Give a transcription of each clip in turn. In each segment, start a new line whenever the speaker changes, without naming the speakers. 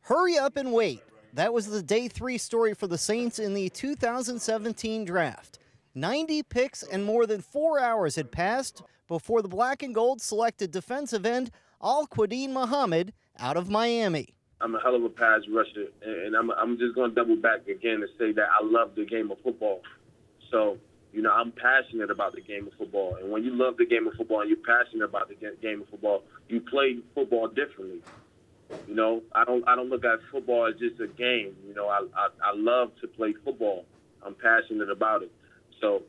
Hurry up and wait. That was the day 3 story for the Saints in the 2017 draft. 90 picks and more than 4 hours had passed before the black and gold selected defensive end Al-Quadin Muhammad out of Miami.
I'm a hell of a pass rusher, and I'm just going to double back again and say that I love the game of football. So, I'm passionate about the game of football. And when you love the game of football and you're passionate about the game of football, you play football differently. I don't look at football as just a game. I love to play football. I'm passionate about it. So,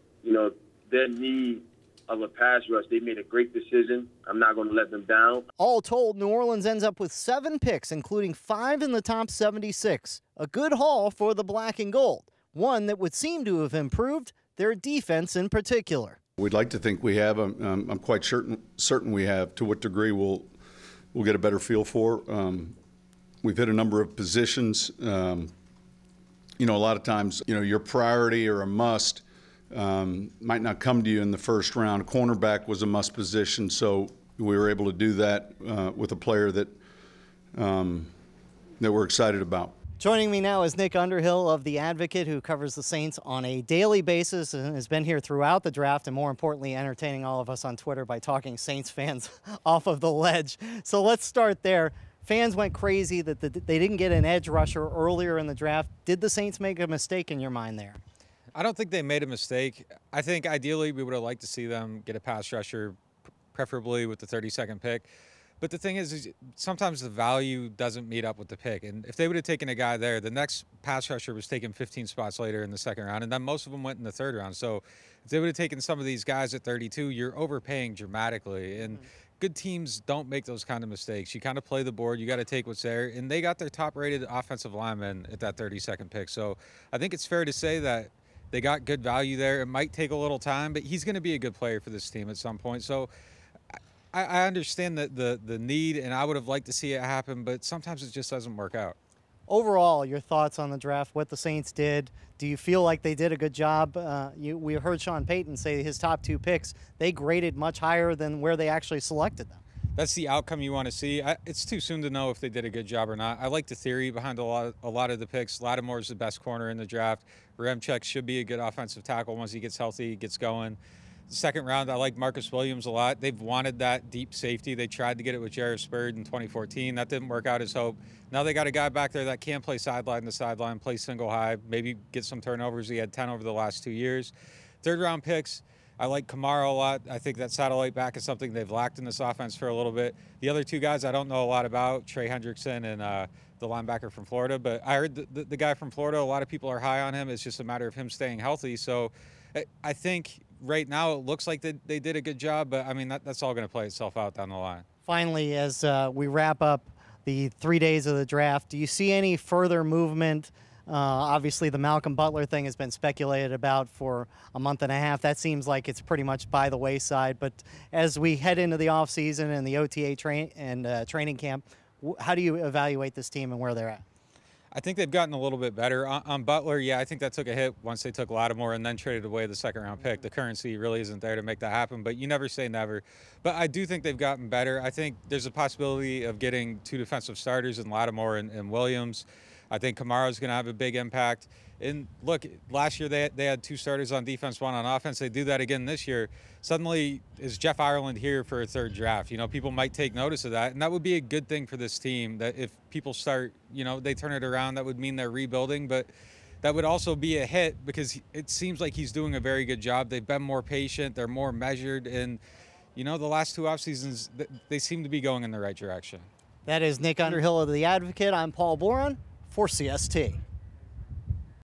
their need of a pass rush, they made a great decision. I'm not going to let them down.
All told, New Orleans ends up with 7 picks, including 5 in the top 76. A good haul for the black and gold, one that would seem to have improved their defense in particular.
We'd like to think we have. I'm quite certain we have. To what degree we'll get a better feel for. We've hit a number of positions. A lot of times, your priority or a must might not come to you in the first round. Cornerback was a must position, so we were able to do that with a player that we're excited about.
Joining me now is Nick Underhill of The Advocate, who covers the Saints on a daily basis and has been here throughout the draft and, more importantly, entertaining all of us on Twitter by talking Saints fans off of the ledge. So let's start there. Fans went crazy that they didn't get an edge rusher earlier in the draft. Did the Saints make a mistake in your mind there?
I don't think they made a mistake. I think ideally we would have liked to see them get a pass rusher, preferably with the 32nd pick. But the thing is sometimes the value doesn't meet up with the pick. And if they would have taken a guy there, the next pass rusher was taken 15 spots later in the second round, and then most of them went in the third round. So if they would have taken some of these guys at 32, you're overpaying dramatically. And good teams don't make those kind of mistakes. You kind of play the board. You got to take what's there. And they got their top-rated offensive lineman at that 32nd pick. So I think it's fair to say that they got good value there. It might take a little time, but he's going to be a good player for this team at some point. So I understand that the need, and I would have liked to see it happen, but sometimes it just doesn't work out.
Overall, your thoughts on the draft, what the Saints did. Do you feel like they did a good job? We heard Sean Payton say his top 2 picks, they graded much higher than where they actually selected them.
That's the outcome you want to see. It's too soon to know if they did a good job or not. I like the theory behind a lot of the picks. Lattimore's the best corner in the draft. Remchek should be a good offensive tackle once he gets healthy, gets going. Second round, I like Marcus Williams a lot. They've wanted that deep safety. They tried to get it with Jarvis Spurd in 2014. That didn't work out as hope. Now they got a guy back there that can play sideline to sideline, play single high, maybe get some turnovers. He had 10 over the last 2 years. Third round picks, I like Kamara a lot. I think that satellite back is something they've lacked in this offense for a little bit. The other 2 guys I don't know a lot about, Trey Hendrickson and the linebacker from Florida. But I heard the guy from Florida, a lot of people are high on him. It's just a matter of him staying healthy. So I think right now it looks like they did a good job, but I mean that's all going to play itself out down the line.
Finally, as we wrap up the 3 days of the draft, do you see any further movement? Obviously, the Malcolm Butler thing has been speculated about for a month and a half. That seems like it's pretty much by the wayside. But as we head into the offseason and the OTA training camp, how do you evaluate this team and where they're at?
I think they've gotten a little bit better. On Butler, yeah, I think that took a hit once they took Lattimore and then traded away the second-round pick. The currency really isn't there to make that happen, but you never say never. But I do think they've gotten better. I think there's a possibility of getting 2 defensive starters in Lattimore and Williams. I think Kamara's going to have a big impact. And look, last year they had 2 starters on defense, 1 on offense. They do that again this year. Suddenly, is Jeff Ireland here for a 3rd draft? People might take notice of that, and that would be a good thing for this team. That if people start, they turn it around, that would mean they're rebuilding. But that would also be a hit because it seems like he's doing a very good job. They've been more patient, they're more measured, and the last 2 off seasons they seem to be going in the right direction.
That is Nick Underhill of The Advocate. I'm Paul Boron for CST.